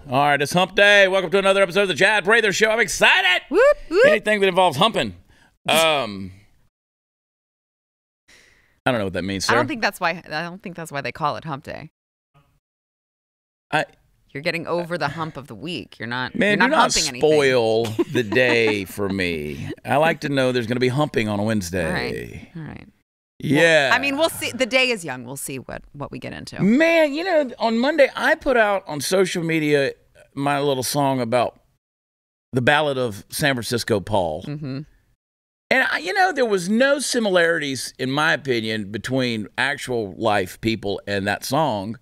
All right, it's hump day. Welcome to another episode of the Chad Prather Show. I'm excited. Whoop, whoop. Anything that involves humping. I don't know what that means, sir. I don't think that's why they call it hump day. You're getting over the hump of the week. You're not. Man, you're do not spoil the day for me. I like to know there's going to be humping on a Wednesday. All right. Yeah. Well, I mean, we'll see. The day is young. We'll see what we get into. Man, you know, on Monday, I put out on social media my little song about the Ballad of San Francisco Paul. Mm-hmm. And, you know, there was no similarities, in my opinion, between actual life people and that song.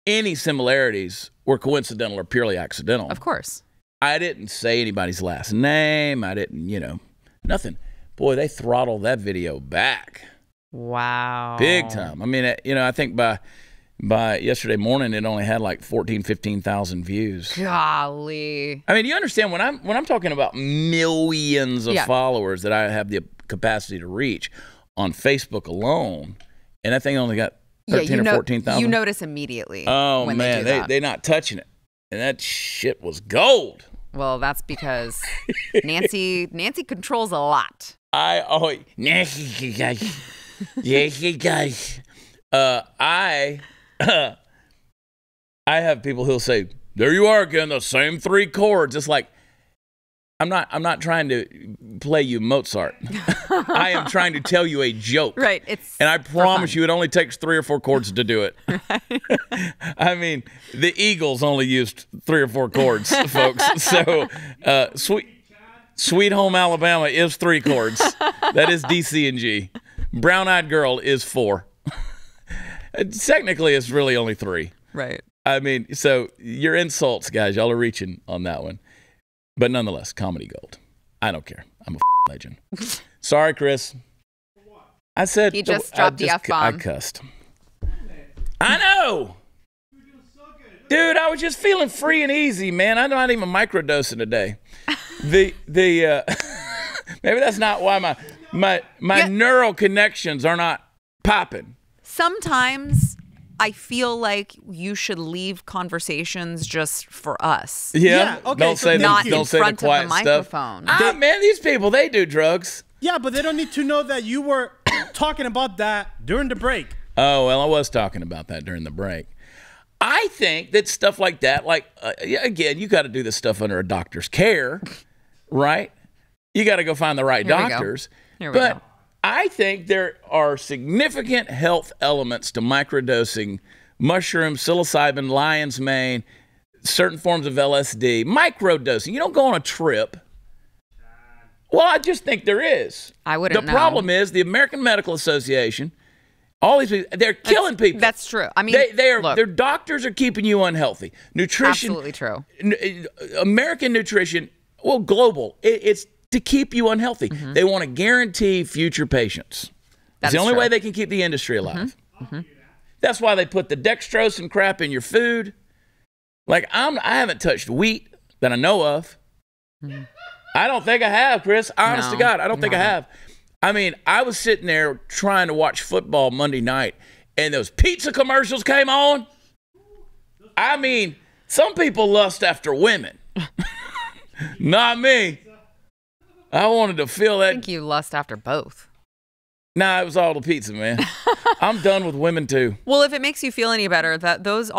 Any similarities were coincidental or purely accidental. Of course. I didn't say anybody's last name. I didn't, you know, nothing. Boy, they throttled that video back. Wow. Big time. I mean, you know, I think by yesterday morning, it only had like 15,000 views. Golly. I mean, you understand when I'm talking about millions of followers that I have the capacity to reach on Facebook alone, and that thing only got 13 or 14,000. You notice immediately. Oh when man, they're not touching it, and that shit was gold. Well, that's because Nancy controls a lot. Nancy guys. Yes, you guys. I have people who'll say, "There you are again, the same 3 chords." It's like I'm not trying to play you Mozart. I am trying to tell you a joke. Right. And I promise you, it only takes 3 or 4 chords to do it. Right. I mean, the Eagles only used 3 or 4 chords, folks. So, Sweet Home Alabama is 3 chords. That is D, C, and G. Brown Eyed Girl is 4. Technically, it's really only 3. Right. I mean, so your insults, guys, y'all are reaching on that one. But nonetheless, comedy gold. I don't care. I'm a legend. Sorry, Chris. I said he just dropped the F-bomb. I cussed. I know. Dude, I was just feeling free and easy, man. I'm not even microdosing today. Maybe that's not why my neural connections are not popping. Sometimes I feel like you should leave conversations just for us. Yeah. Okay. Don't say not don't in say front the quiet of the stuff. microphone. Man, these people, they do drugs. Yeah, but they don't need to know that you were talking about that during the break. Oh, well, I was talking about that during the break. I think that stuff like that, again, you got to do this stuff under a doctor's care, right? You got to go find the right doctors. Here we go. I think there are significant health elements to microdosing mushrooms, psilocybin, lion's mane, certain forms of LSD. Microdosing. You don't go on a trip. Well, I just think there is. I wouldn't know. The problem is the American Medical Association, all these people, they're killing people. That's true. I mean, their doctors are keeping you unhealthy. Nutrition. Absolutely true. American nutrition, well, global. It's to keep you unhealthy. Mm-hmm. They want to guarantee future patients. That's the only way they can keep the industry alive. Mm-hmm. Mm-hmm. That's why they put the dextrose and crap in your food. Like, I haven't touched wheat that I know of. Mm-hmm. I don't think I have, Chris. Honest to God, I don't think I have. I mean, I was sitting there trying to watch football Monday night, and those pizza commercials came on. I mean, some people lust after women. Not me. I wanted to feel that. I think you lust after both. Nah, it was all the pizza, man. I'm done with women too. Well, if it makes you feel any better, those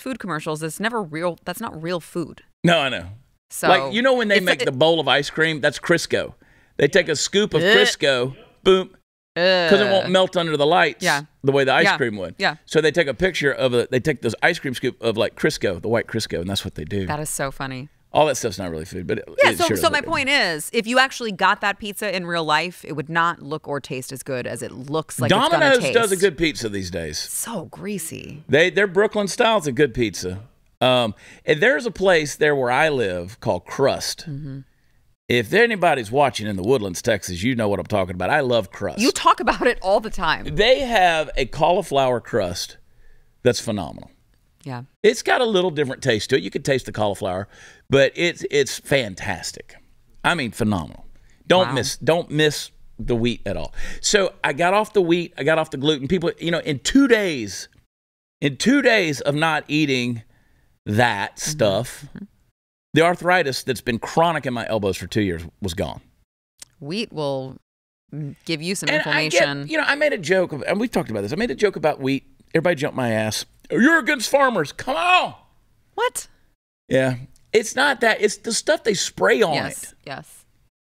food commercials, it's never real. That's not real food. No, I know. So, like, you know when they make the bowl of ice cream? That's Crisco. They take a scoop of Crisco, boom, because it won't melt under the lights the way the ice cream would. Yeah. So they take a picture of they take this ice cream scoop of like Crisco, the white Crisco, and that's what they do. That is so funny. All that stuff's not really food, but so my point is, if you actually got that pizza in real life, it would not look or taste as good as it looks like Domino's it's going to taste. does a good pizza these days. So greasy. Their Brooklyn style's a good pizza. And there's a place there where I live called Crust. Mm-hmm. If anybody's watching in the Woodlands, Texas, you know what I'm talking about. I love Crust. You talk about it all the time. They have a cauliflower crust that's phenomenal. Yeah. It's got a little different taste to it. You can taste the cauliflower, but it's fantastic. I mean, phenomenal. Don't miss the wheat at all. So I got off the wheat. I got off the gluten. People, you know, in 2 days of not eating that stuff, the arthritis that's been chronic in my elbows for 2 years was gone. Wheat will give you some And inflammation. I made a joke, and we've talked about this. I made a joke about wheat. Everybody jumped my ass. You're against farmers. Come on. What? Yeah. It's not that. It's the stuff they spray on Yes. it. Yes.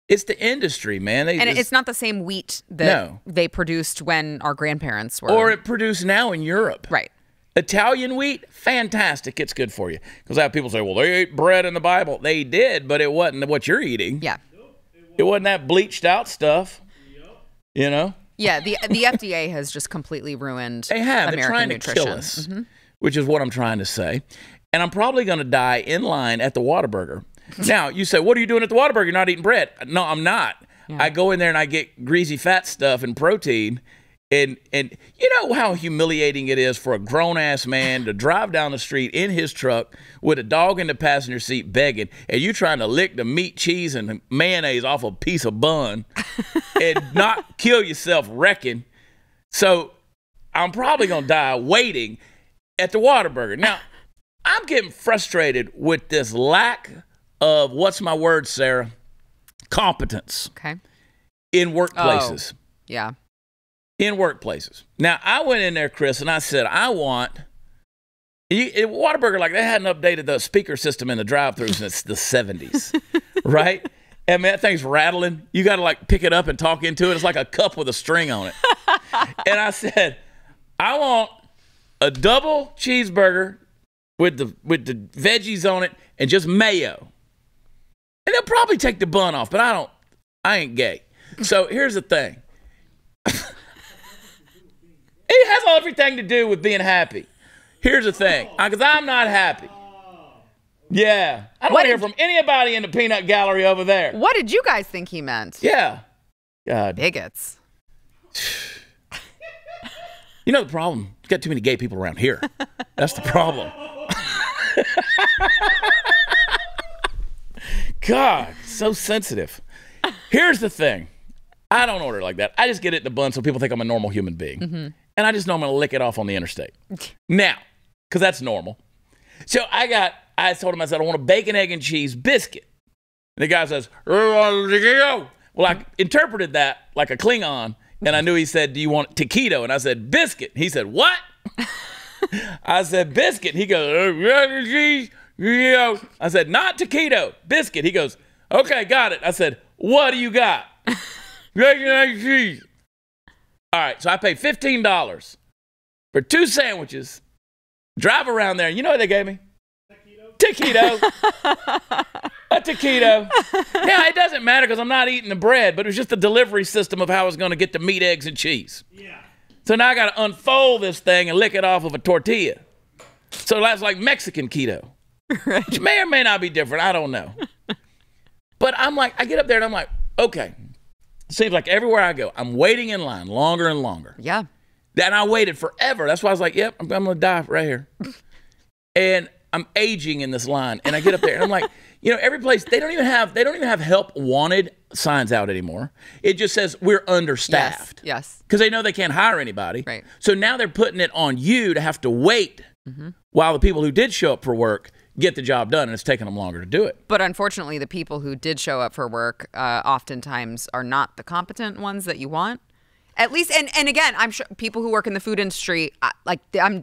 It's the industry, man. It's not the same wheat that they produced when our grandparents were. Or it produced now in Europe. Right. Italian wheat, fantastic. It's good for you. Because I have people say, well, they ate bread in the Bible. They did, but it wasn't what you're eating. Yeah. It wasn't that bleached out stuff. You know? Yeah, the FDA has just completely ruined They have. American They're trying nutrition. to kill us, which is what I'm trying to say. And I'm probably going to die in line at the Whataburger. Now, you say, what are you doing at the Whataburger? You're not eating bread. No, I'm not. Yeah. I go in there and I get greasy fat stuff and protein. And you know how humiliating it is for a grown-ass man to drive down the street in his truck with a dog in the passenger seat begging, and you trying to lick the meat, cheese, and mayonnaise off a piece of bun and not kill yourself wrecking. So I'm probably going to die waiting at the Whataburger. Now, I'm getting frustrated with this lack of, what's my word, Sarah? Competence. Okay. In workplaces. Oh, yeah. In workplaces. Now, I went in there, Chris, and I said, I want... Whataburger, like, they hadn't updated the speaker system in the drive-thru since the 70s, right? And, man, that thing's rattling. You got to, like, pick it up and talk into it. It's like a cup with a string on it. And I said, I want a double cheeseburger with the veggies on it and just mayo. And they'll probably take the bun off, but I ain't gay. So here's the thing. It has everything to do with being happy. Here's the thing, because I'm not happy. Yeah. I don't want to hear from anybody in the peanut gallery over there. What did you guys think he meant? Yeah. God. Bigots. You know the problem? You got too many gay people around here. That's the problem. God, so sensitive. Here's the thing. I don't order like that. I just get it in the bun so people think I'm a normal human being. And I just know I'm going to lick it off on the interstate. Now, because that's normal. So I told him, I said, I want a bacon, egg, and cheese biscuit. And the guy says, well, I interpreted that like a Klingon. And I knew he said, do you want taquito? And I said, biscuit. He said, what? I said, biscuit. He goes, cheese. I said, not taquito, biscuit. He goes, okay, got it. I said, what do you got? Cheese. All right, so I paid $15 for 2 sandwiches, drive around there, and you know what they gave me? Taquito. A taquito. Now, it doesn't matter because I'm not eating the bread, but it was just the delivery system of how I was going to get the meat, eggs, and cheese. Yeah. So now I got to unfold this thing and lick it off of a tortilla. So that's like Mexican keto, right. Which may or may not be different. I don't know. But I'm like, I get up there and I'm like, okay. Seems like everywhere I go, I'm waiting in line longer and longer. Yeah. And I waited forever. That's why I was like, yep, I'm going to die right here. And I'm aging in this line. And I get up there and I'm like, you know, every place, they don't even have help wanted signs out anymore. It just says we're understaffed. Yes. Because they know they can't hire anybody. Right. So now they're putting it on you to have to wait while the people who did show up for work get the job done, and it's taking them longer to do it. But unfortunately, the people who did show up for work oftentimes are not the competent ones that you want. At least, and again, I'm sure people who work in the food industry,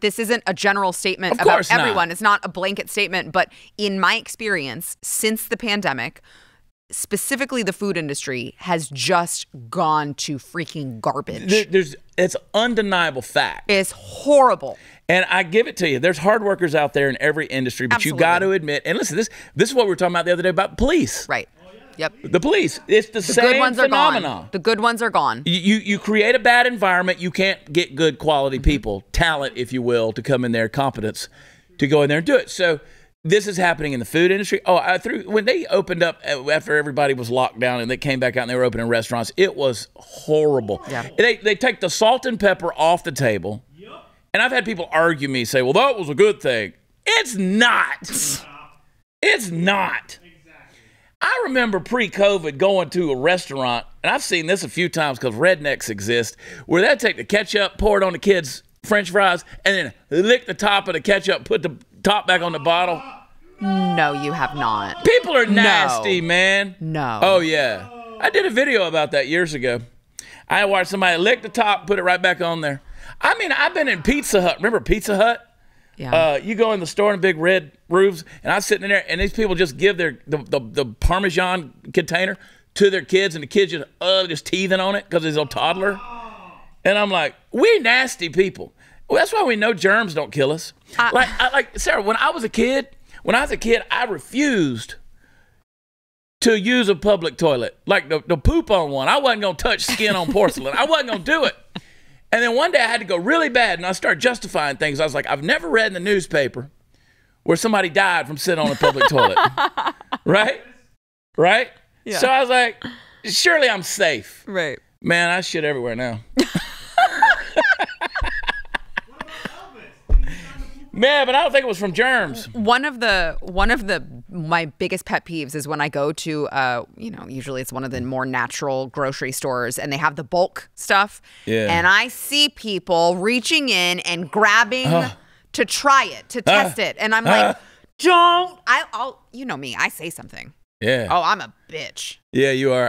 this isn't a general statement about everyone. It's not a blanket statement, but in my experience, since the pandemic, specifically the food industry has just gone to freaking garbage. It's undeniable fact. It's horrible. And I give it to you. There's hard workers out there in every industry, but you got to admit, and listen, this is what we were talking about the other day about police. Right. Yep. The police. It's the same good ones phenomenon. Are gone. The good ones are gone. You create a bad environment, you can't get good quality people, talent, if you will, to come in there, competence, to go in there and do it. So this is happening in the food industry. When they opened up after everybody was locked down and they came back out and they were opening restaurants, it was horrible. Yeah. They take the salt and pepper off the table. Yep. And I've had people argue me, say, well, that was a good thing. It's not. It's not. I remember pre-COVID going to a restaurant and I've seen this a few times because rednecks exist, where they take the ketchup, pour it on the kids' French fries, and then lick the top of the ketchup, put the top back on the bottle. No, you have not. People are nasty, man. No. Oh, yeah. I did a video about that years ago. I watched somebody lick the top, put it right back on there. I mean, I've been in Pizza Hut. Remember Pizza Hut? Yeah. You go in the store in big red roofs, and I'm sitting in there, and these people just give the Parmesan container to their kids, and the kids just teething on it because he's a toddler. And I'm like, we nasty people. Well, that's why we know germs don't kill us. Like Sarah, when I was a kid, I refused to use a public toilet. Like the poop on one, I wasn't gonna touch skin on porcelain. I wasn't gonna do it. And then one day I had to go really bad, and I started justifying things. I was like, I've never read in the newspaper where somebody died from sitting on a public toilet. Right? Yeah. So I was like, surely I'm safe. Right. Man, I shit everywhere now. Man, but I don't think it was from germs. One of my biggest pet peeves is when I go to usually it's one of the more natural grocery stores, and they have the bulk stuff. Yeah. And I see people reaching in and grabbing to try it, to test it. And I'm like, I'll you know me, I say something. Yeah. Oh, I'm a bitch. Yeah, you are.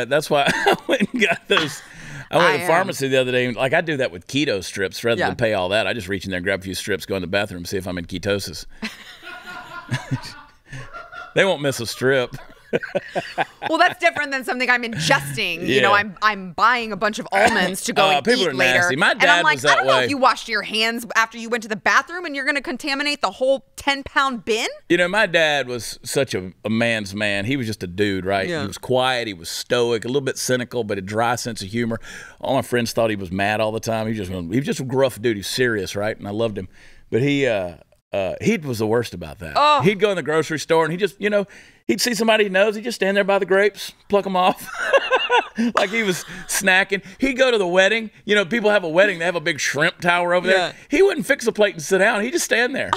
That's why I went and got those. I went to the pharmacy the other day. Like, I do that with keto strips rather than pay all that. I just reach in there and grab a few strips, go in the bathroom, see if I'm in ketosis. They won't miss a strip. Well, that's different than something I'm ingesting. Yeah. You know, I'm buying a bunch of almonds to go and people eat are later. Nasty. My dad and I'm like, was that I don't know way. if you washed your hands after you went to the bathroom and you're going to contaminate the whole 10-pound bin. You know, my dad was such a man's man. He was just a dude, right? Yeah. He was quiet. He was stoic, a little bit cynical, but a dry sense of humor. All my friends thought he was mad all the time. He was just a gruff dude. He was serious, right? And I loved him. But he was the worst about that. Oh. He'd go in the grocery store and he just, he'd see somebody he knows. He'd just stand there by the grapes, pluck them off. Like he was snacking. He'd go to the wedding. People have a wedding. They have a big shrimp tower over there. He wouldn't fix a plate and sit down. He'd just stand there.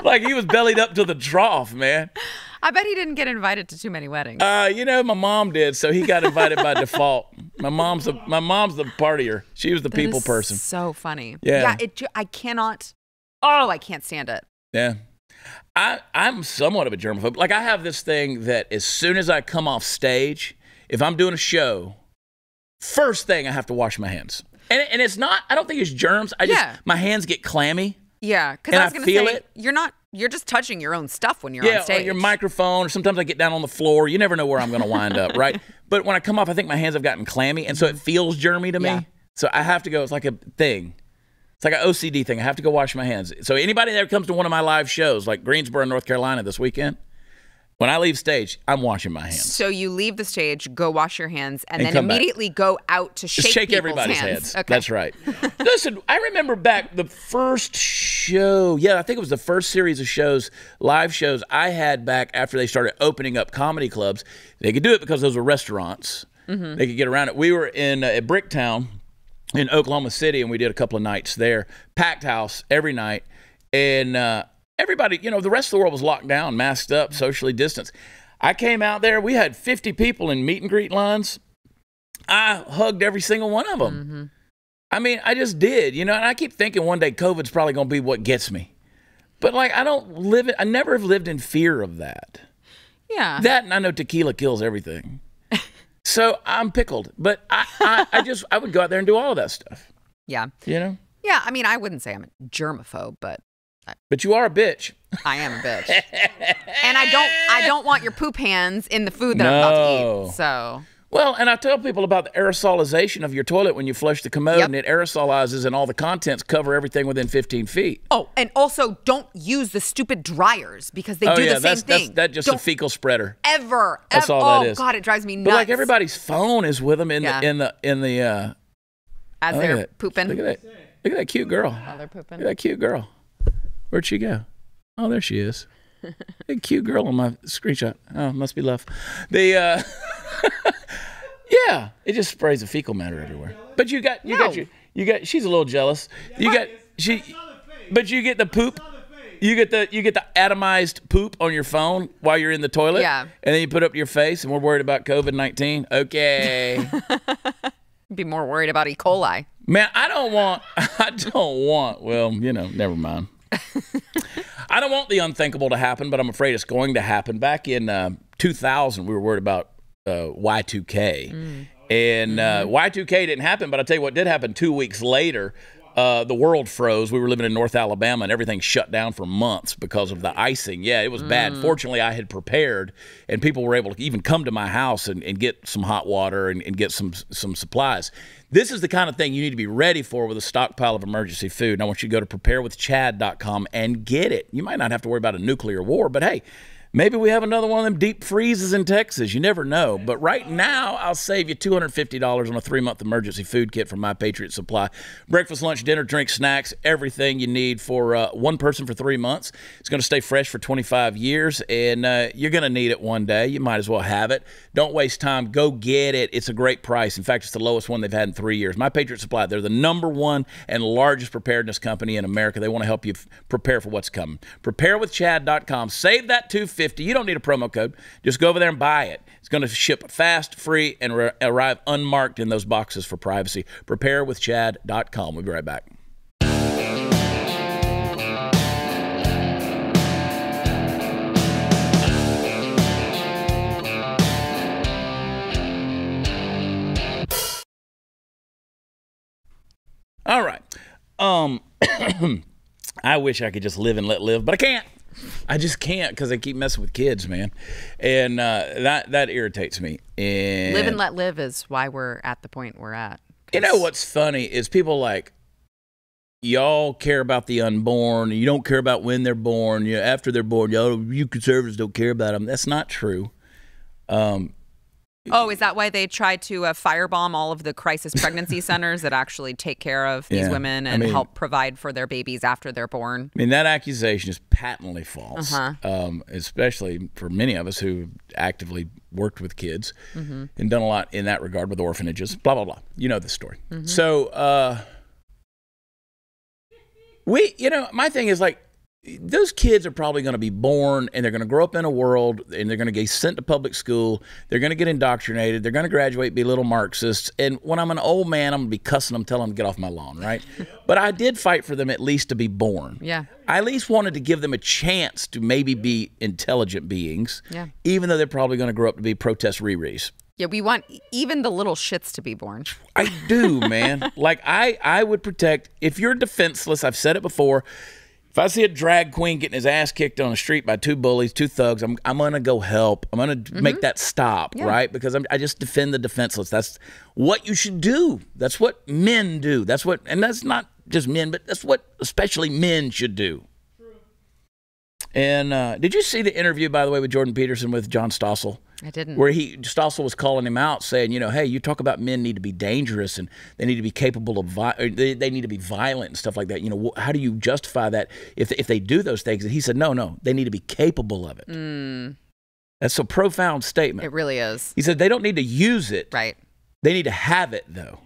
Like he was bellied up to the trough, man. I bet he didn't get invited to too many weddings. My mom did, so he got invited by default. My mom's the partier. She was the people person. So funny. Yeah. I cannot. Oh, I can't stand it. Yeah. I'm somewhat of a germaphobe. Like, I have this thing that as soon as I come off stage, if I'm doing a show, first thing I have to wash my hands. And it's not, I don't think it's germs. My hands get clammy. Yeah. Because I was going to say, you're just touching your own stuff when you're on stage. Or your microphone, or sometimes I get down on the floor. You never know where I'm going to wind up, right? But when I come off, I think my hands have gotten clammy, and so it feels germy to me. Yeah. So I have to go, it's like a thing. It's like an OCD thing. I have to go wash my hands. So anybody that comes to one of my live shows, like Greensboro, North Carolina this weekend, when I leave stage, I'm washing my hands. So you leave the stage, go wash your hands, and then immediately go out to shake everybody's hands. Okay. That's right. Listen, I remember back the first show. Yeah, I think it was the first series of shows, live shows I had back after they started opening up comedy clubs. They could do it because those were restaurants. Mm-hmm. They could get around it. We were in at Bricktown in Oklahoma City, and we did a couple of nights there. Packed house every night. And everybody, the rest of the world was locked down, masked up, socially distanced. I came out there. We had 50 people in meet and greet lines. I hugged every single one of them. Mm-hmm. I mean, I just did, and I keep thinking one day COVID's probably going to be what gets me. But, I never have lived in fear of that. Yeah. That, and I know tequila kills everything. So I'm pickled, but I would go out there and do all of that stuff. Yeah. Yeah, I mean, I wouldn't say I'm a germaphobe, but you are a bitch. I am a bitch. And I don't want your poop hands in the food that I'm about to eat. So. Well, and I tell people about the aerosolization of your toilet when you flush the commode, and it aerosolizes and all the contents cover everything within 15 feet. Oh, and also don't use the stupid dryers because they do the same thing. That's just a fecal spreader. That's all that is. Oh God, it drives me nuts. But like everybody's phone is with them in the as they're pooping. Look at that cute girl. While they're pooping. Look at that cute girl. Where'd she go? Oh, there she is. Big cute girl on my screenshot. Oh, must be love. Yeah, it just sprays the fecal matter everywhere. But you got she's a little jealous. But you get the poop. You get the atomized poop on your phone while you're in the toilet. Yeah. And then you put it up to your face, and we're worried about COVID-19. Okay. Be more worried about E. coli. Man, I don't want, well, never mind. I don't want the unthinkable to happen, but I'm afraid it's going to happen. Back in 2000, we were worried about Y2K. And Y2K didn't happen, but I'll tell you what did happen 2 weeks later. The world froze. We were living in North Alabama, and everything shut down for months because of the icing. Yeah, it was bad. Fortunately, I had prepared, and people were able to even come to my house and get some hot water and get some supplies. This is the kind of thing you need to be ready for with a stockpile of emergency food. And I want you to go to preparewithchad.com and get it. You might not have to worry about a nuclear war, but hey, maybe we have another one of them deep freezes in Texas. You never know. But right now, I'll save you $250 on a 3-month emergency food kit from My Patriot Supply. Breakfast, lunch, dinner, drink, snacks, everything you need for one person for 3 months. It's going to stay fresh for 25 years, and you're going to need it one day. You might as well have it. Don't waste time. Go get it. It's a great price. In fact, it's the lowest one they've had in 3 years. My Patriot Supply, they're the #1 and largest preparedness company in America. They want to help you prepare for what's coming. Preparewithchad.com. Save that $250. You don't need a promo code. Just go over there and buy it. It's going to ship fast, free, and arrive unmarked in those boxes for privacy. Preparewithchad.com. We'll be right back. All right. I wish I could just live and let live, but I can't. I just can't because I keep messing with kids, man, and that irritates me. And Live and let live is why we're at the point we're at. You know what's funny is people like, y'all care about the unborn. You don't care about when they're born. After they're born, you conservatives don't care about them. That's not true. Oh, is that why they tried to firebomb all of the crisis pregnancy centers that actually take care of these women and help provide for their babies after they're born? I mean, that accusation is patently false, especially for many of us who actively worked with kids and done a lot in that regard with orphanages, blah, blah, blah. You know the story. So my thing is like, those kids are probably going to be born and they're going to grow up in a world and they're going to get sent to public school. They're going to get indoctrinated. They're going to graduate, be little Marxists. And when I'm an old man, I'm going to be cussing them, telling them to get off my lawn, right? But I did fight for them at least to be born. Yeah. I at least wanted to give them a chance to maybe be intelligent beings, even though they're probably going to grow up to be protest Riris. Yeah, we want even the little shits to be born. I do, man. Like, I would protect, if you're defenseless, I've said it before, if I see a drag queen getting his ass kicked on the street by 2 bullies, 2 thugs, I'm going to go help. I'm going to make that stop, right? Because I just defend the defenseless. That's what you should do. That's what men do. And that's not just men, but that's what especially men should do. True. And did you see the interview, by the way, with Jordan Peterson with John Stossel? I didn't. Where Stossel was calling him out, saying, hey, you talk about men need to be dangerous and they need to be capable of, they need to be violent and stuff like that. How do you justify that if they do those things? And he said, no, they need to be capable of it. That's a profound statement. It really is. He said they don't need to use it. Right. They need to have it, though.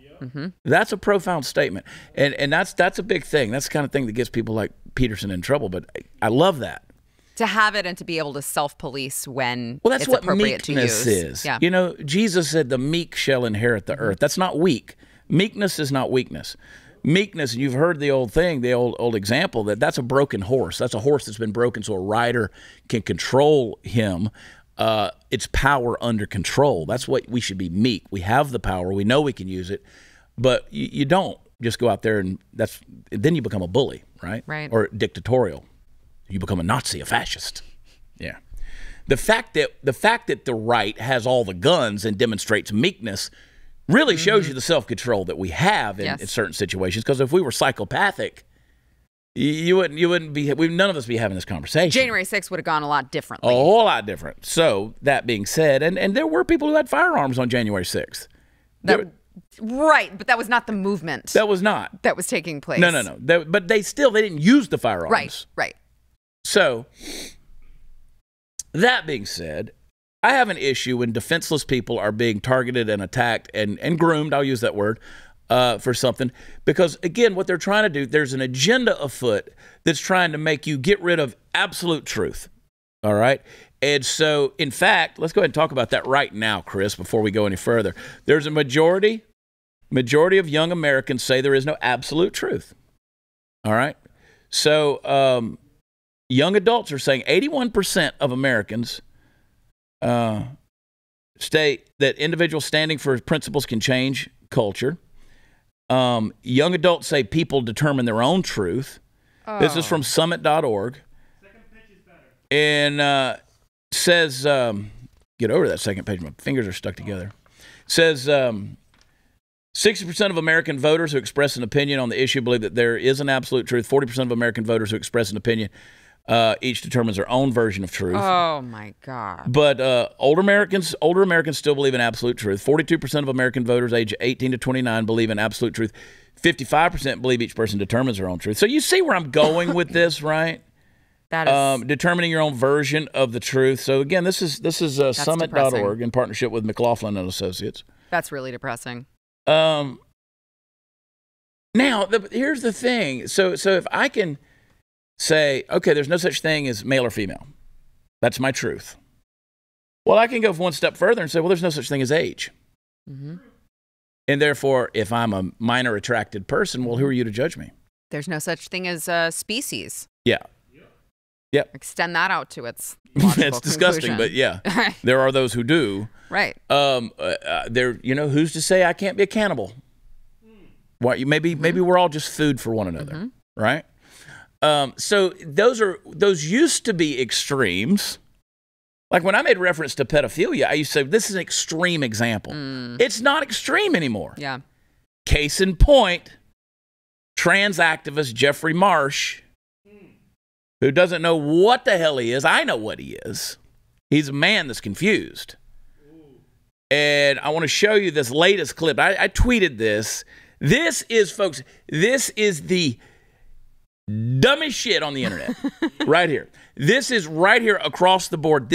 That's a profound statement. And that's a big thing. That's the kind of thing that gets people like Peterson in trouble. But I love that. To have it and to be able to self-police when that's it's what appropriate to use. Is. Yeah. Jesus said the meek shall inherit the earth. That's not weak. Meekness is not weakness. Meekness, and you've heard the old thing, the old example, that's a broken horse. That's a horse that's been broken so a rider can control him. It's power under control. That's what we should be, meek. We have the power. We know we can use it. But you don't just go out there and then you become a bully, right? Right. Or dictatorial. You become a Nazi, a fascist. Yeah. The fact that the right has all the guns and demonstrates meekness really shows you the self-control that we have in certain situations. Because if we were psychopathic, you wouldn't be. None of us be having this conversation. January 6th would have gone a lot differently. A whole lot different. So that being said, and there were people who had firearms on January 6th. Right, but that was not the movement. That was not. That was taking place. No. But they didn't use the firearms. Right. So, that being said, I have an issue when defenseless people are being targeted and attacked and groomed, I'll use that word, for something, because again, what they're trying to do, there's an agenda afoot that's trying to make you get rid of absolute truth. All right. And so, in fact, let's go ahead and talk about that right now, Chris, before we go any further. There's a majority of young Americans say there is no absolute truth. All right. So young adults are saying 81% of Americans state that individuals standing for principles can change culture. Young adults say people determine their own truth. Oh. This is from summit.org. Second page is better. And says, get over that second page. My fingers are stuck together. Says 60% of American voters who express an opinion on the issue believe that there is an absolute truth. 40% of American voters who express an opinion each determines their own version of truth. Oh, my God. But older Americans still believe in absolute truth. 42% of American voters age 18 to 29 believe in absolute truth. 55% believe each person determines their own truth. So you see where I'm going with this, right? That is determining your own version of the truth. So again, this is summit.org in partnership with McLaughlin and Associates. That's really depressing. Now, here's the thing. So if I can say, okay, there's no such thing as male or female. That's my truth. Well, I can go one step further and say, well, there's no such thing as age. Mm-hmm. And therefore, if I'm a minor attracted person, well, who are you to judge me? There's no such thing as species. Yeah. Yep. Extend that out to its logical It's disgusting, but yeah, there are those who do. Right. Who's to say I can't be a cannibal? Why? Maybe we're all just food for one another, right? So those used to be extremes. Like when I made reference to pedophilia, I used to say this is an extreme example. It's not extreme anymore. Yeah. Case in point, trans activist Jeffrey Marsh, who doesn't know what the hell he is. I know what he is. He's a man that's confused. And I want to show you this latest clip. I tweeted this. This is the dumbest shit on the internet. Right here. This is right here across the board.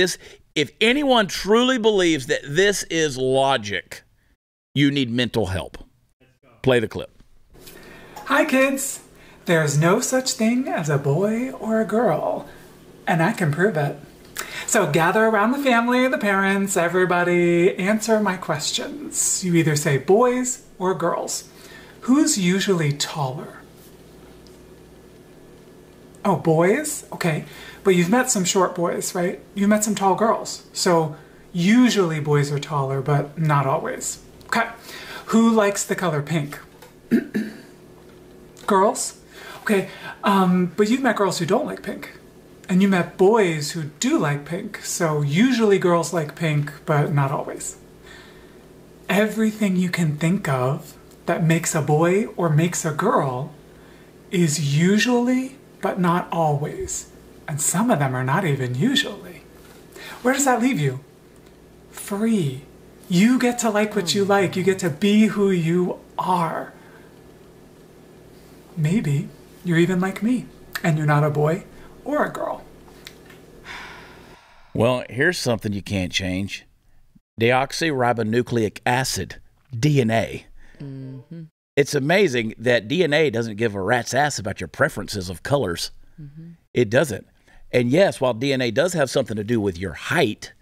If anyone truly believes that this is logic, you need mental help. Play the clip. Hi, kids. There's no such thing as a boy or a girl, and I can prove it. So gather around the family, the parents, everybody, answer my questions. You either say boys or girls. Who's usually taller? Oh, boys? Okay, but you've met some short boys, right? You met some tall girls. So usually boys are taller, but not always. Okay, who likes the color pink? Girls? Okay, but you've met girls who don't like pink. And you met boys who do like pink. So usually girls like pink, but not always. Everything you can think of that makes a boy or makes a girl is usually, but not always. And some of them are not even usually. Where does that leave you? Free. You get to like what you like. You get to be who you are. Maybe you're even like me, and you're not a boy or a girl. Well, here's something you can't change. Deoxyribonucleic acid, DNA. Mm-hmm. It's amazing that DNA doesn't give a rat's ass about your preferences of colors. Mm-hmm. It doesn't. And yes, while DNA does have something to do with your height,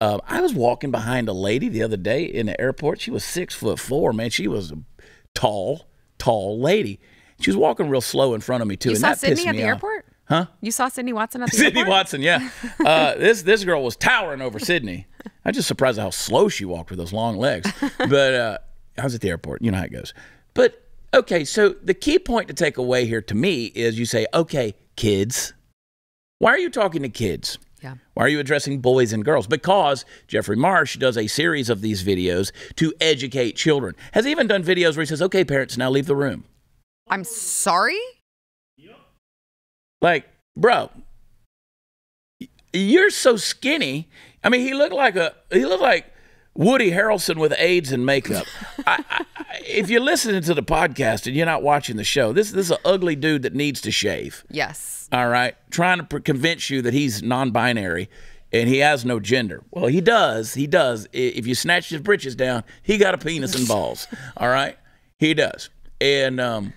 I was walking behind a lady the other day in the airport. She was 6'4", man. She was a tall lady. She was walking real slow in front of me, too. You and saw that Sydney pissed at me the off. airport? Huh? You saw Sydney Watson at the airport? Sydney Watson, yeah. This girl was towering over Sydney. I'm just surprised at how slow she walked with those long legs. But I was at the airport. You know how it goes. But, okay, so the key point to take away here to me is you say, okay, kids. Why are you talking to kids? Yeah. Why are you addressing boys and girls? Because Jeffrey Marsh does a series of these videos to educate children. Has even done videos where he says, okay, parents, now leave the room. I'm sorry? Like, bro, you're so skinny. I mean, he looked like Woody Harrelson with AIDS and makeup. If you're listening to the podcast and you're not watching the show, this is an ugly dude that needs to shave. Yes. All right? Trying to convince you that he's non-binary and he has no gender. Well, he does. He does. If you snatch his britches down, he got a penis and balls. All right? He does. And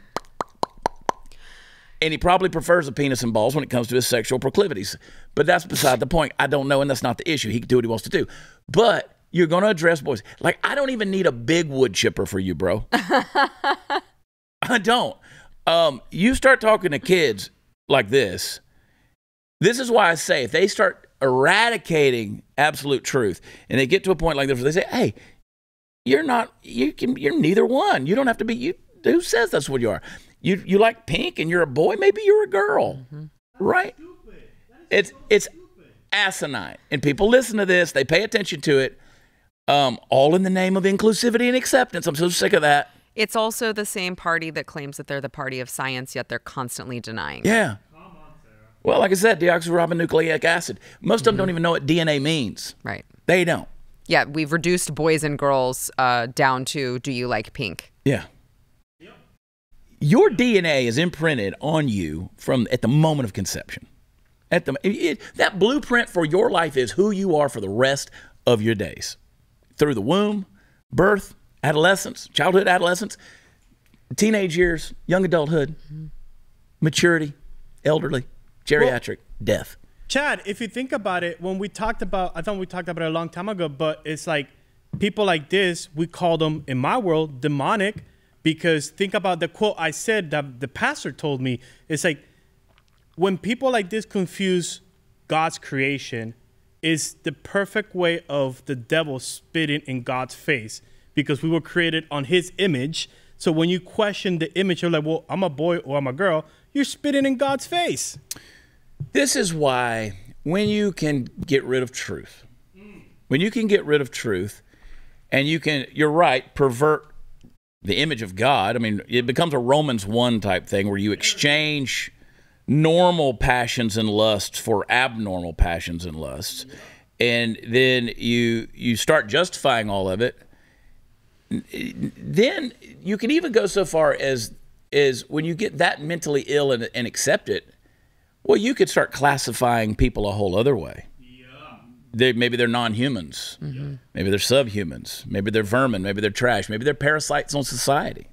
he probably prefers a penis and balls when it comes to his sexual proclivities. But that's beside the point. I don't know, and that's not the issue. He can do what he wants to do. But you're going to address boys. Like, I don't even need a big wood chipper for you, bro. I don't. You start talking to kids like this. This is why I say if they start eradicating absolute truth and they get to a point like this where they say, hey, you're neither one. You don't have to be, you. Who says that's what you are? You like pink and you're a boy, maybe you're a girl, right? It's asinine. And people listen to this, they pay attention to it, all in the name of inclusivity and acceptance. I'm so sick of that. It's also the same party that claims that they're the party of science, yet they're constantly denying. Yeah. Well, like I said, deoxyribonucleic acid. Most of them don't even know what DNA means. Right. They don't. Yeah, we've reduced boys and girls down to, do you like pink? Yeah. Your DNA is imprinted on you from at the moment of conception. That blueprint for your life is who you are for the rest of your days. Through the womb, birth, adolescence, childhood, adolescence, teenage years, young adulthood, maturity, elderly, geriatric, death. Chad, if you think about it, when we talked about, I thought we talked about it a long time ago, but it's like people like this, we call them, in my world, demonic, because think about the quote I said that the pastor told me. It's like, when people like this confuse God's creation, is the perfect way of the devil spitting in God's face, because we were created on his image. So when you question the image, you're like, well, I'm a boy or I'm a girl. You're spitting in God's face. This is why when you can get rid of truth, and you can, you're right, pervert the image of God. I mean, it becomes a Romans 1 type thing where you exchange normal passions and lusts for abnormal passions and lusts. And then you start justifying all of it. Then you can even go so far as when you get that mentally ill and accept it, well, you could start classifying people a whole other way. Maybe they're non-humans. Maybe they're subhumans. Maybe they're vermin. Maybe they're trash. Maybe they're parasites on society.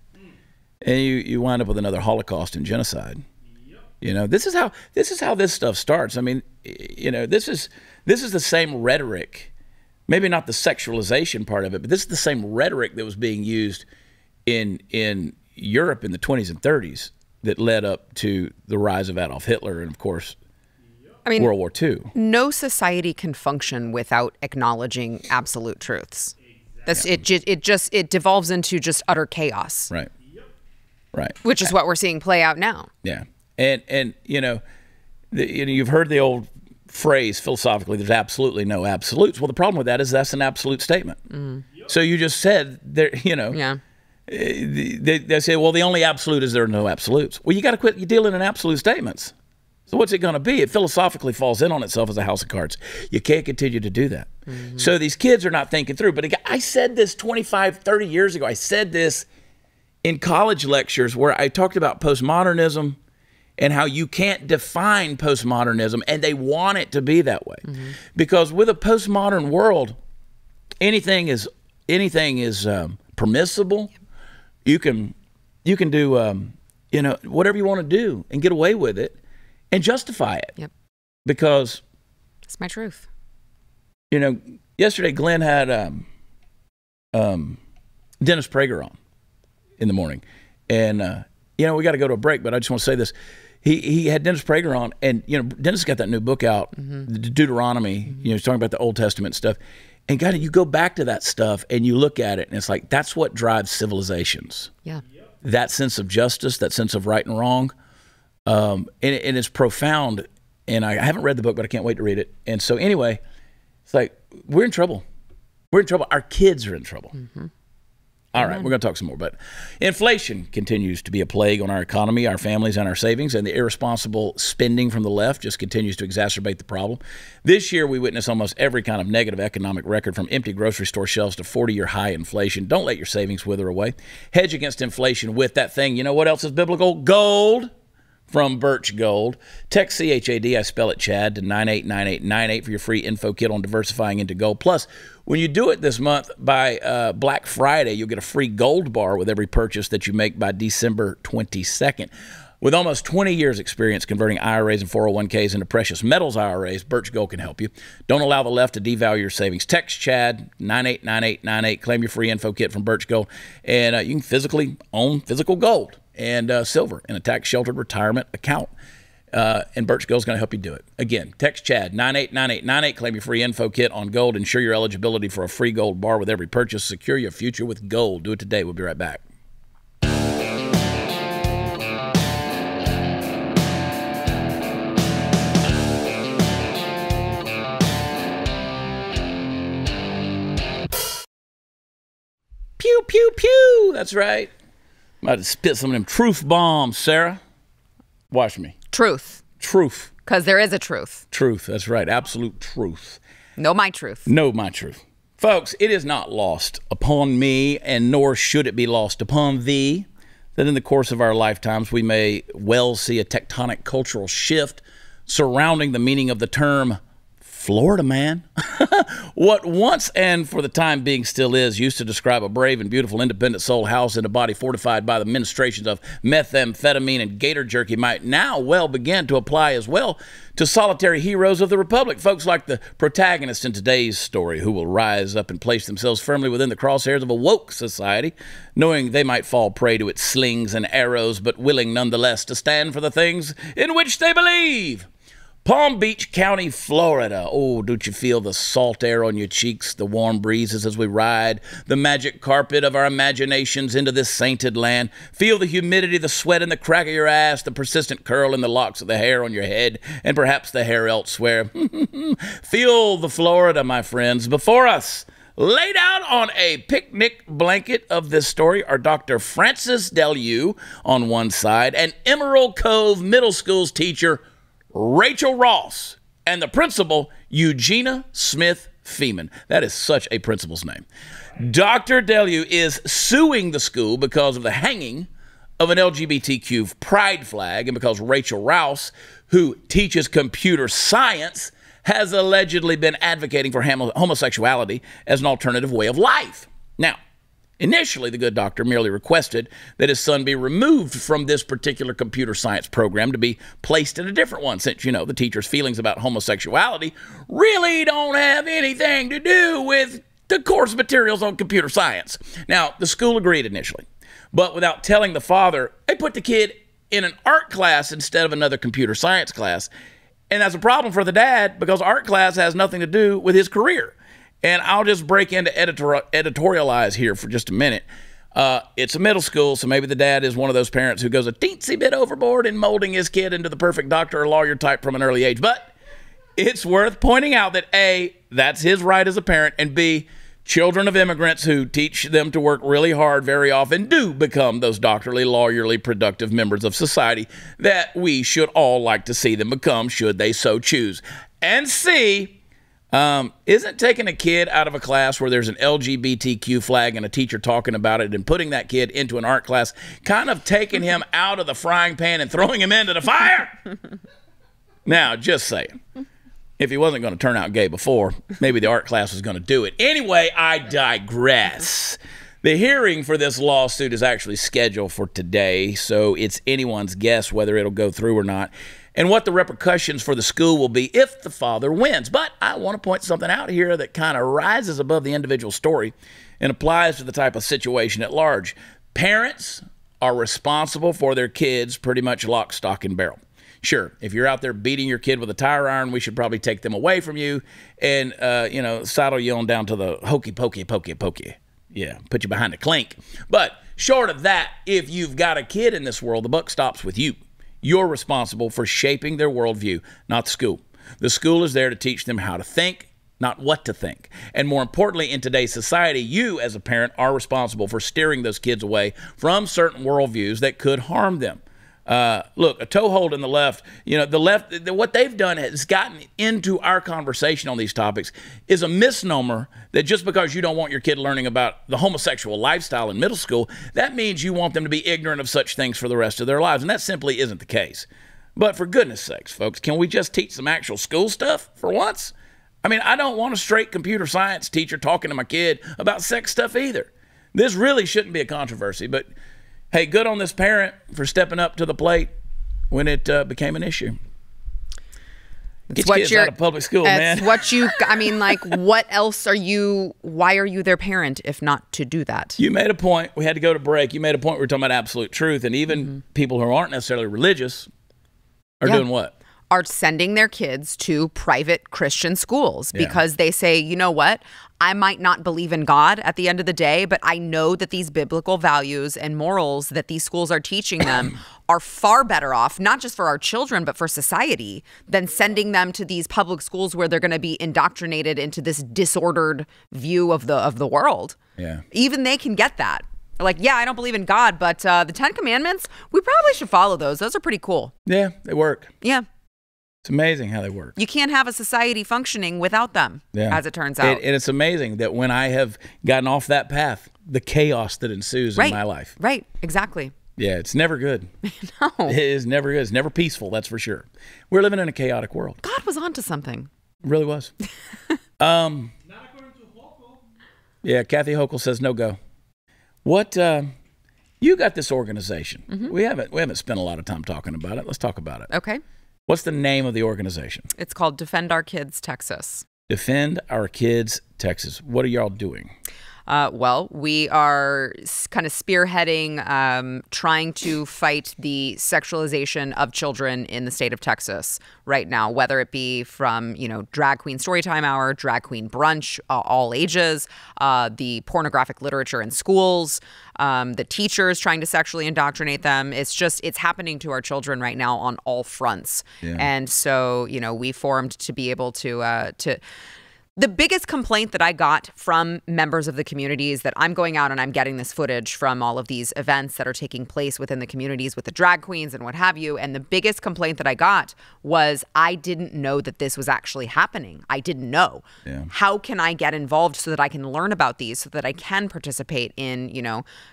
And you wind up with another Holocaust and genocide. You know, this is how this stuff starts. I mean, you know, this is the same rhetoric, maybe not the sexualization part of it, but this is the same rhetoric that was being used in Europe in the 20s and 30s that led up to the rise of Adolf Hitler and, of course, World War II. No society can function without acknowledging absolute truths. That's it devolves into just utter chaos. Right. Right. Which is what we're seeing play out now. Yeah. And you know, you've heard the old phrase philosophically, there's absolutely no absolutes. Well, the problem with that is that's an absolute statement. So you just said there, you know, they say, well, the only absolute is there are no absolutes. Well, you got to quit dealing in absolute statements. So what's it going to be? It philosophically falls in on itself as a house of cards. You can't continue to do that. So these kids are not thinking through. But I said this 25, 30 years ago. I said this in college lectures where I talked about postmodernism and how you can't define postmodernism, and they want it to be that way. Because with a postmodern world, anything is permissible. You can do you know, whatever you want to do and get away with it and justify it. Yep. Because it's my truth. You know, yesterday Glenn had Dennis Prager on in the morning, and you know, we got to go to a break, but I just want to say this. He had Dennis Prager on, and you know, Dennis got that new book out, Deuteronomy. You know, he's talking about the Old Testament stuff, and God, you go back to that stuff and you look at it, and it's like that's what drives civilizations. Yeah, that sense of justice, that sense of right and wrong, and it's profound. And I haven't read the book, but I can't wait to read it. And so anyway, it's like we're in trouble. We're in trouble. Our kids are in trouble. All right, we're going to talk some more. But inflation continues to be a plague on our economy, our families, and our savings, and the irresponsible spending from the left just continues to exacerbate the problem. This year, we witness almost every kind of negative economic record, from empty grocery store shelves to 40-year high inflation. Don't let your savings wither away. Hedge against inflation with that thing. You know what else is biblical? Gold. From Birch Gold. Text CHAD, I spell it Chad, to 989898 for your free info kit on diversifying into gold. Plus, when you do it this month by Black Friday, you'll get a free gold bar with every purchase that you make by December 22nd. With almost 20 years experience converting IRAs and 401ks into precious metals IRAs, Birch Gold can help you. Don't allow the left to devalue your savings. Text Chad 989898. Claim your free info kit from Birch Gold. And you can physically own physical gold and silver in a tax-sheltered retirement account. And Birch Gold is going to help you do it. Again, text Chad 989898. Claim your free info kit on gold. Ensure your eligibility for a free gold bar with every purchase. Secure your future with gold. Do it today. We'll be right back. Pew, pew, pew. That's right. I'm about to spit some of them truth bombs, Sarah. Watch me. Truth. Truth. Because there is a truth. Truth. That's right. Absolute truth. Know my truth. Know my truth. Folks, it is not lost upon me, and nor should it be lost upon thee, that in the course of our lifetimes we may well see a tectonic cultural shift surrounding the meaning of the term Florida man. What once and for the time being still is used to describe a brave and beautiful independent soul housed in a body fortified by the ministrations of methamphetamine and gator jerky might now well begin to apply as well to solitary heroes of the Republic, folks like the protagonist in today's story who will rise up and place themselves firmly within the crosshairs of a woke society, knowing they might fall prey to its slings and arrows, but willing nonetheless to stand for the things in which they believe. Palm Beach County, Florida. Oh, don't you feel the salt air on your cheeks, the warm breezes as we ride the magic carpet of our imaginations into this sainted land? Feel the humidity, the sweat in the crack of your ass, the persistent curl in the locks of the hair on your head, and perhaps the hair elsewhere. Feel the Florida, my friends. Before us, laid out on a picnic blanket of this story, are Dr. Francis Delu on one side and Emerald Cove Middle School's teacher, Rachel Ross, and the principal, Eugenia Smith Feeman. That is such a principal's name. Dr. Delu is suing the school because of the hanging of an LGBTQ pride flag and because Rachel Rouse, who teaches computer science, has allegedly been advocating for homosexuality as an alternative way of life. Now, initially, the good doctor merely requested that his son be removed from this particular computer science program to be placed in a different one, since, you know, the teacher's feelings about homosexuality really don't have anything to do with the course materials on computer science. Now, the school agreed initially, but without telling the father, they put the kid in an art class instead of another computer science class. And that's a problem for the dad because art class has nothing to do with his career. And I'll just break into editorialize here for just a minute. It's a middle school, so maybe the dad is one of those parents who goes a teensy bit overboard in molding his kid into the perfect doctor or lawyer type from an early age. But it's worth pointing out that A, that's his right as a parent, and B, children of immigrants who teach them to work really hard very often do become those doctorly, lawyerly, productive members of society that we should all like to see them become should they so choose. And C, isn't taking a kid out of a class where there's an LGBTQ flag and a teacher talking about it and putting that kid into an art class kind of taking him out of the frying pan and throwing him into the fire? Now, just saying. If he wasn't going to turn out gay before, maybe the art class was going to do it. Anyway, I digress. The hearing for this lawsuit is actually scheduled for today, so it's anyone's guess whether it'll go through or not, and what the repercussions for the school will be if the father wins. But I want to point something out here that kind of rises above the individual story and applies to the type of situation at large. Parents are responsible for their kids pretty much lock, stock, and barrel. Sure, if you're out there beating your kid with a tire iron, we should probably take them away from you and, saddle you on down to the hokey pokey pokey pokey. Yeah, put you behind the clink. But short of that, if you've got a kid in this world, the buck stops with you. You're responsible for shaping their worldview, not the school. The school is there to teach them how to think, not what to think. And more importantly, in today's society, you as a parent are responsible for steering those kids away from certain worldviews that could harm them. Look, a toehold in the left, what they've done has gotten into our conversation on these topics is a misnomer that just because you don't want your kid learning about the homosexual lifestyle in middle school, that means you want them to be ignorant of such things for the rest of their lives. And that simply isn't the case. But for goodness sakes, folks, can we just teach some actual school stuff for once? I mean, I don't want a straight computer science teacher talking to my kid about sex stuff either. This really shouldn't be a controversy, but hey, good on this parent for stepping up to the plate when it became an issue. Get your kids out of public school, man. I mean, like, what else why are you their parent if not to do that? You made a point. We had to go to break. You made a point. We were talking about absolute truth. And even people who aren't necessarily religious are doing what? Are sending their kids to private Christian schools because they say, you know what? I might not believe in God at the end of the day, but I know that these biblical values and morals that these schools are teaching them are far better off, not just for our children, but for society, than sending them to these public schools where they're going to be indoctrinated into this disordered view of the world. Yeah. Even they can get that. Like, yeah, I don't believe in God, but the 10 Commandments, we probably should follow those. Those are pretty cool. Yeah, they work. Yeah. It's amazing how they work. You can't have a society functioning without them, as it turns out. And it's amazing that when I have gotten off that path, the chaos that ensues in my life. Right, exactly. Yeah, it's never good. No. It is never good. It's never peaceful, that's for sure. We're living in a chaotic world. God was onto something. It really was. Not according to Hochul. Yeah, Kathy Hochul says no go. What, you got this organization. We haven't spent a lot of time talking about it. Let's talk about it. Okay. What's the name of the organization? It's called Defend Our Kids Texas. Defend Our Kids Texas. What are y'all doing? Well, we are kind of spearheading, trying to fight the sexualization of children in the state of Texas right now, whether it be from, drag queen storytime hour, drag queen brunch, all ages, the pornographic literature in schools, the teachers trying to sexually indoctrinate them. It's happening to our children right now on all fronts. Yeah. And so, we formed to be able to the biggest complaint that I got from members of the community is that I'm going out and I'm getting this footage from all of these events that are taking place within the communities with the drag queens and what have you. And the biggest complaint that I got was I didn't know that this was actually happening. I didn't know. Yeah. How can I get involved so that I can learn about these, so that I can participate in,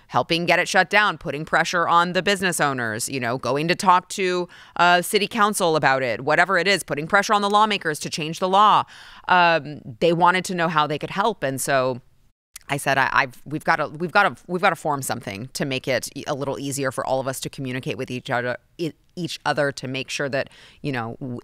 helping get it shut down, putting pressure on the business owners, going to talk to city council about it, whatever it is, putting pressure on the lawmakers to change the law. They wanted to know how they could help, and so I said, we've got to form something to make it a little easier for all of us to communicate with each other to make sure that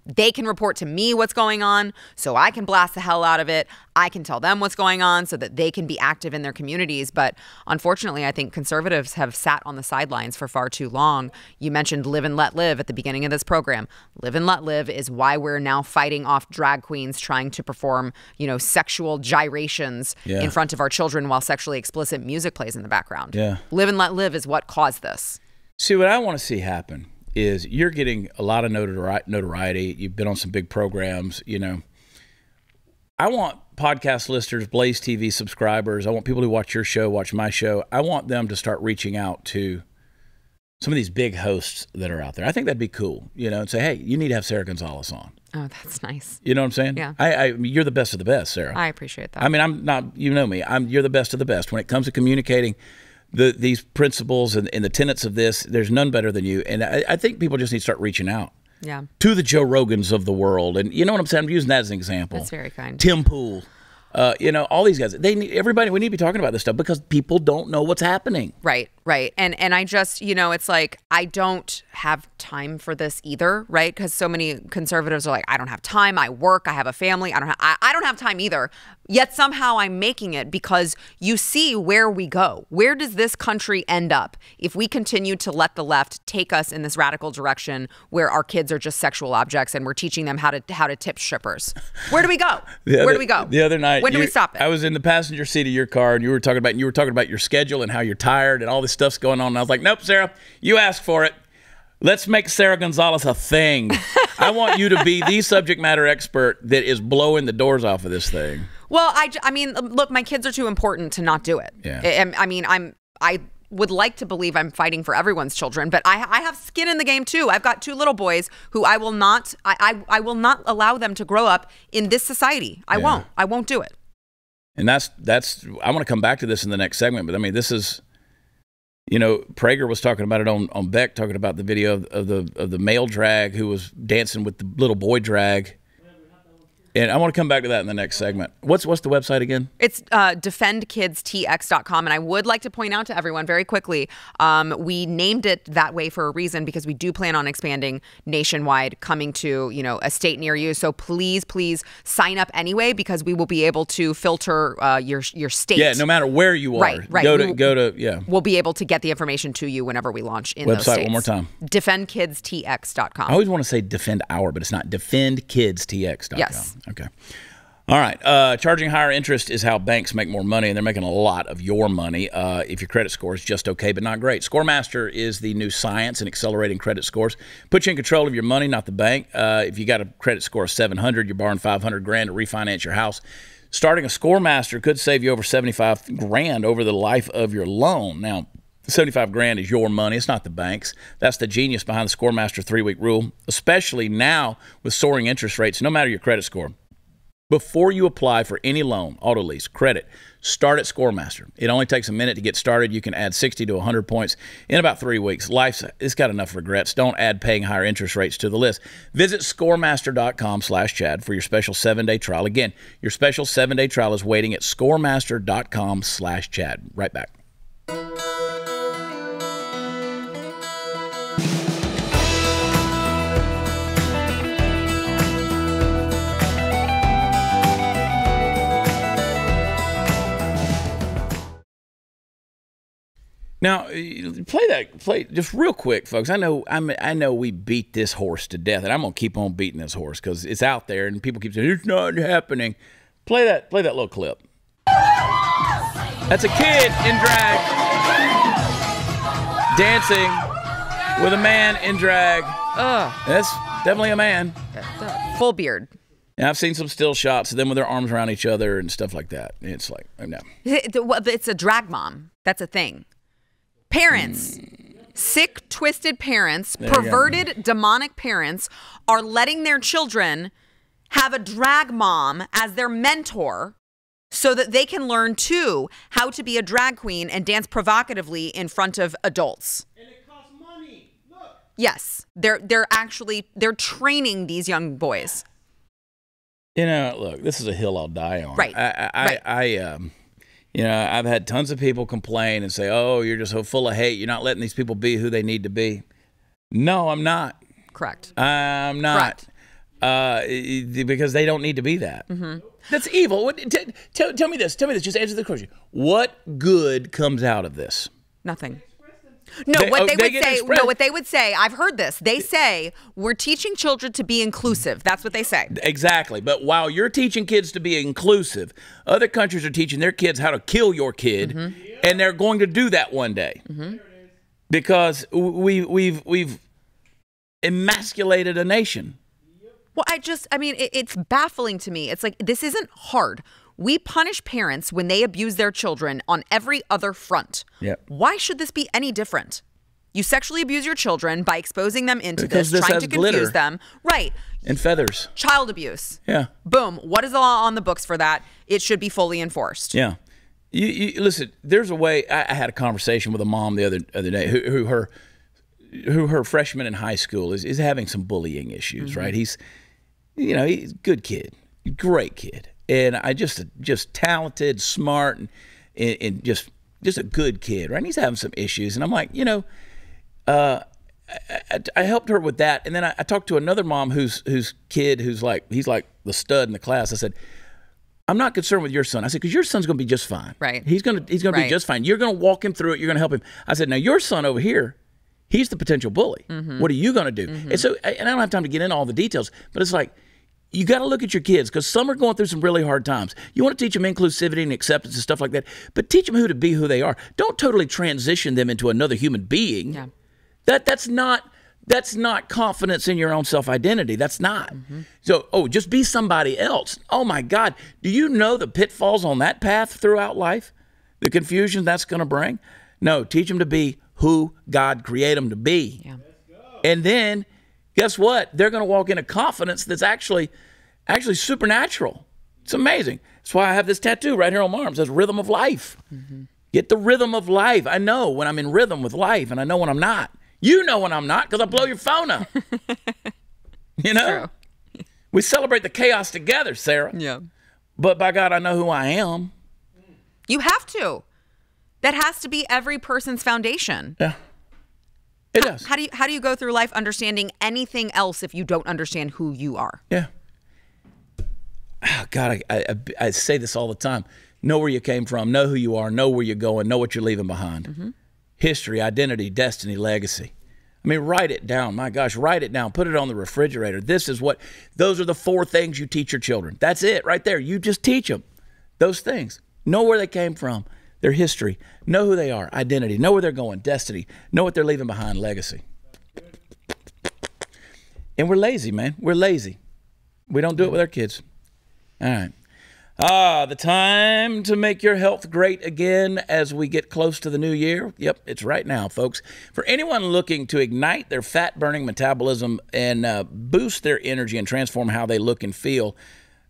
they can report to me what's going on, so I can blast the hell out of it. I can tell them what's going on so that they can be active in their communities. But unfortunately, I think conservatives have sat on the sidelines for far too long. You mentioned Live and Let Live at the beginning of this program. Live and Let Live is why we're now fighting off drag queens trying to perform, sexual gyrations in front of our children while sexually explicit music plays in the background. Yeah. Live and Let Live is what caused this. See, what I want to see happen is you're getting a lot of notoriety. You've been on some big programs, I want podcast listeners, Blaze TV subscribers, I want people who watch your show, watch my show, I want them to start reaching out to some of these big hosts that are out there. I think that'd be cool, and say, hey, you need to have Sara Gonzales on. Oh, that's nice. You know what I'm saying? Yeah. You're the best of the best, Sara. I appreciate that. I mean, I'm not, you know me, you're the best of the best. When it comes to communicating these principles and the tenets of this, there's none better than you. And I think people just need to start reaching out. Yeah. To the Joe Rogans of the world. And you know what I'm saying? I'm using that as an example. That's very kind. Tim Pool. All these guys. Everybody, we need to be talking about this stuff because people don't know what's happening. Right. And I just, it's like, I don't have time for this either, right? Because so many conservatives are like, I don't have time. I work. I have a family. I don't have time either. Yet somehow I'm making it because you see where we go. Where does this country end up if we continue to let the left take us in this radical direction where our kids are just sexual objects and we're teaching them how to tip strippers? Where do we go? Where do we go? The other night, when do we stop it? I was in the passenger seat of your car and you were talking about your schedule and how you're tired and all this stuff's going on. And I was like, nope, Sara, you asked for it. Let's make Sara Gonzales a thing. I want you to be the subject matter expert that is blowing the doors off of this thing. Well, I mean, look, my kids are too important to not do it. Yeah. I would like to believe I'm fighting for everyone's children, but I have skin in the game too. I've got 2 little boys who I will not allow them to grow up in this society. I won't do it. And that's I want to come back to this in the next segment, but I mean, this is, Prager was talking about it on Beck, talking about the video of the male drag who was dancing with the little boy drag. And I want to come back to that in the next segment. What's the website again? It's defendkidstx.com. And I would like to point out to everyone very quickly, we named it that way for a reason because we do plan on expanding nationwide, coming to, a state near you. So please sign up anyway because we will be able to filter your state. Yeah, no matter where you are. Right. We'll be able to get the information to you whenever we launch in those website states. one more time. defendkidstx.com. I always want to say defend our, but it's not defendkidstx.com. Yes. Okay. All right. Charging higher interest is how banks make more money, and they're making a lot of your money if your credit score is just okay but not great. ScoreMaster is the new science in accelerating credit scores. Puts you in control of your money, not the bank. If you got a credit score of 700, you're borrowing $500 grand to refinance your house. Starting a ScoreMaster could save you over $75 grand over the life of your loan. Now, $75 grand is your money. It's not the bank's. That's the genius behind the ScoreMaster 3-week rule, especially now with soaring interest rates, no matter your credit score. Before you apply for any loan, auto lease, credit, start at ScoreMaster. It only takes a minute to get started. You can add 60 to 100 points in about 3 weeks. It's got enough regrets. Don't add paying higher interest rates to the list. Visit ScoreMaster.com/Chad for your special 7-day trial. Again, your special 7-day trial is waiting at ScoreMaster.com/Chad. Right back. Now, play just real quick, folks. I know we beat this horse to death, and I'm gonna keep on beating this horse because it's out there, and people keep saying it's not happening. Play that little clip. That's a kid in drag dancing with a man in drag. That's definitely a man. Full beard. And I've seen some still shots of them with their arms around each other and stuff like that. It's like, no. It's a drag mom. That's a thing. Parents, sick, twisted parents, perverted, demonic parents are letting their children have a drag mom as their mentor so that they can learn, too, how to be a drag queen and dance provocatively in front of adults. And it costs money. Look. Yes, they're training these young boys. Look, this is a hill I'll die on. Right. I've had tons of people complain and say, oh, you're just so full of hate. You're not letting these people be who they need to be. No, I'm not. Correct. I'm not. Because they don't need to be that. Mm-hmm. That's evil. Tell me this. Just answer the question. What good comes out of this? Nothing. What they would say, I've heard this. They say, we're teaching children to be inclusive. That's what they say. Exactly. But while you're teaching kids to be inclusive, other countries are teaching their kids how to kill your kid, mm-hmm. and they're going to do that one day. Mm-hmm. Because we've emasculated a nation. Well, it's baffling to me. It's like, this isn't hard. We punish parents when they abuse their children on every other front. Yep. Why should this be any different? You sexually abuse your children by exposing them into because this, trying to confuse glitter them. Right. And feathers. Child abuse. Yeah. Boom. What is the law on the books for that? It should be fully enforced. Yeah. You listen, there's a way. I had a conversation with a mom the other day who her freshman in high school is having some bullying issues, mm-hmm. right? He's a good kid, great kid. And I just talented, smart, and just a good kid, right? And he's having some issues, and I'm like, I helped her with that, and then I talked to another mom whose kid he's like the stud in the class. I said, I'm not concerned with your son. I said, because your son's going to be just fine. Right. He's going to right. be just fine. You're going to walk him through it. You're going to help him. I said, now your son over here, he's the potential bully. Mm-hmm. What are you going to do? Mm-hmm. And so, and I don't have time to get into all the details, but it's like, you got to look at your kids because some are going through some really hard times. You want to teach them inclusivity and acceptance and stuff like that, but teach them who to be who they are. Don't totally transition them into another human being. Yeah. That's not confidence in your own self-identity. That's not. Mm-hmm. So, just be somebody else. Oh my God. Do you know the pitfalls on that path throughout life? The confusion that's going to bring? No, teach them to be who God created them to be. Yeah. And then guess what? They're going to walk in a confidence that's actually supernatural. It's amazing. That's why I have this tattoo right here on my arm. It says rhythm of life. Mm-hmm. Get the rhythm of life. I know when I'm in rhythm with life, and I know when I'm not. You know when I'm not because I blow your phone up. True. We celebrate the chaos together, Sarah. Yeah. But by God, I know who I am. You have to. That has to be every person's foundation. Yeah. It does. How do you go through life understanding anything else if you don't understand who you are? Yeah. Oh, God, I say this all the time. Know where you came from. Know who you are. Know where you're going. Know what you're leaving behind. History, identity, destiny, legacy. I mean, write it down. My gosh, write it down. Put it on the refrigerator. Those are the 4 things you teach your children. That's it right there. You just teach them those things. Know where they came from, their history. Know who they are, identity. Know where they're going, destiny. Know what they're leaving behind, legacy. And we're lazy, man. We're lazy. We don't do it with our kids. All right. The time to make your health great again as we get close to the new year. Yep, it's right now, folks. For anyone looking to ignite their fat-burning metabolism and boost their energy and transform how they look and feel,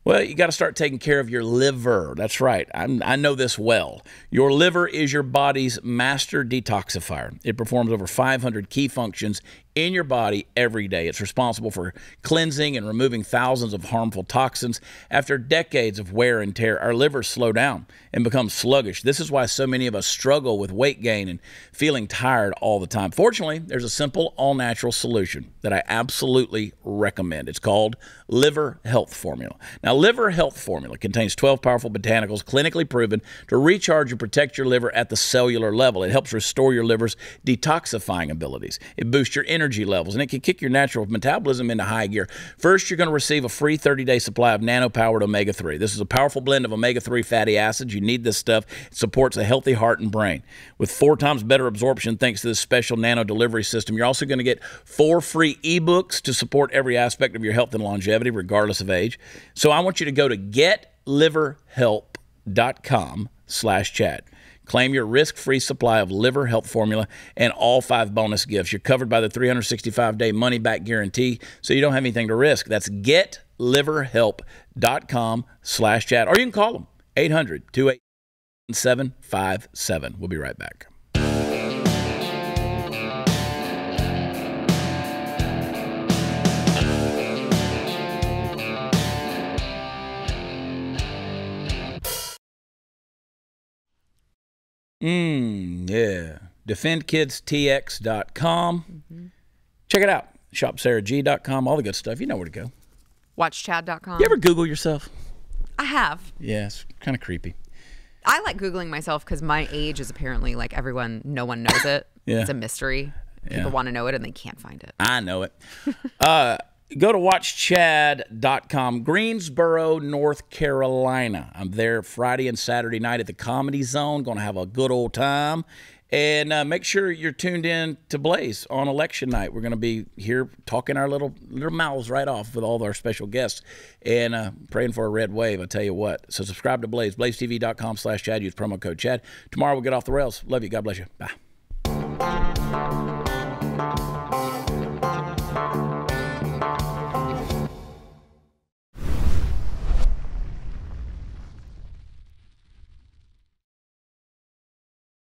well, you got to start taking care of your liver. That's right. I know this well. Your liver is your body's master detoxifier. It performs over 500 key functions in your body every day. It's responsible for cleansing and removing thousands of harmful toxins. After decades of wear and tear, our livers slow down and become sluggish. This is why so many of us struggle with weight gain and feeling tired all the time. Fortunately, there's a simple, all-natural solution that I absolutely recommend. It's called Liver Health Formula. Now, Liver Health Formula contains 12 powerful botanicals clinically proven to recharge and protect your liver at the cellular level. It helps restore your liver's detoxifying abilities. It boosts your energy levels, and it can kick your natural metabolism into high gear. First, you're going to receive a free 30-day supply of nano-powered omega-3. This is a powerful blend of omega-3 fatty acids. You need this stuff. It supports a healthy heart and brain. With 4 times better absorption thanks to this special nano delivery system, you're also going to get 4 free ebooks to support every aspect of your health and longevity, regardless of age. So I want you to go to getliverhelp.com/Chad. Claim your risk-free supply of Liver Health Formula and all 5 bonus gifts. You're covered by the 365-day money-back guarantee, so you don't have anything to risk. That's getliverhelp.com/Chad. Or you can call them, 800-287-757. We'll be right back. Yeah. DefendKidsTX.com. Check it out. ShopSarahG.com. All the good stuff. You know where to go. WatchChad.com. You ever Google yourself? I have. Yeah, it's kind of creepy. I like Googling myself because my age is apparently like no one knows it. Yeah. It's a mystery. People want to know it and they can't find it. I know it. Go to WatchChad.com, Greensboro, North Carolina. I'm there Friday and Saturday night at the Comedy Zone. Going to have a good old time. And make sure you're tuned in to Blaze on election night. We're going to be here talking our little mouths right off with all of our special guests and praying for a red wave, I tell you what. So subscribe to Blaze, blazetv.com/Chad. Use promo code Chad. Tomorrow we'll get off the rails. Love you. God bless you. Bye.